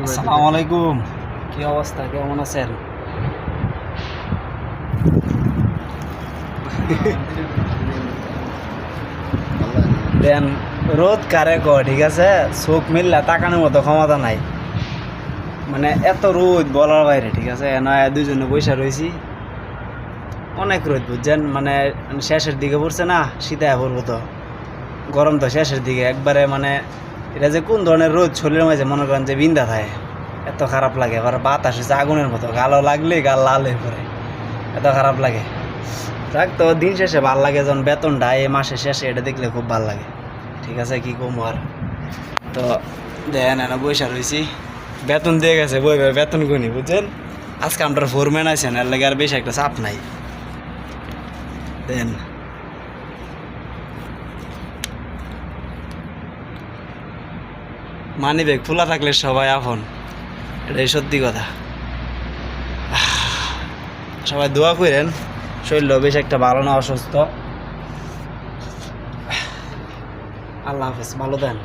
আসসালামু আলাইকুম। কি অবস্থা, কেমন আছেন? দেন রোদ কারে ক, ঠিক আছে, চোখ মিললে তাকানোর মতো ক্ষমতা নাই, মানে এত রোদ বলার বাইরে, ঠিক আছে। নয় দুজনে বৈশা রয়েছি, অনেক রোদ বুঝছেন, মানে শেষের দিকে পড়ছে না, শীতে পড়বো তো, গরম তো শেষের দিকে একবারে, মানে এটা যে কোন ধরনের রোদ শরীরের মাঝে মনে করেন যে বিন্দা থাকে, এত খারাপ লাগে। আবার বাতাস হচ্ছে আগুনের মতো, গালও লাগলে গাল লাল হয়ে পড়ে, এত খারাপ লাগে। যাক, তো দিন শেষে ভাল লাগে যখন বেতনটা এই মাসে শেষে, এটা দেখলে খুব ভাল লাগে, ঠিক আছে। কি কম আর, তো দেখেন এনে বৈশা রয়েছি, বেতন দিয়ে গেছে, বই ভাই বেতন গুনি বুঝছেন। আজকে আমরা ফোরম্যান আছেন, এর লাগে আর বেশি একটা চাপ নাই। দেন মানি ব্যাগ খোলা থাকলে সবাই আপন, এটাই সত্যি কথা। সবাই দোয়া করেন, শরীর বেশ একটা ভালো না, অসুস্থ। আল্লাহ হাফেজ, ভালো দেন।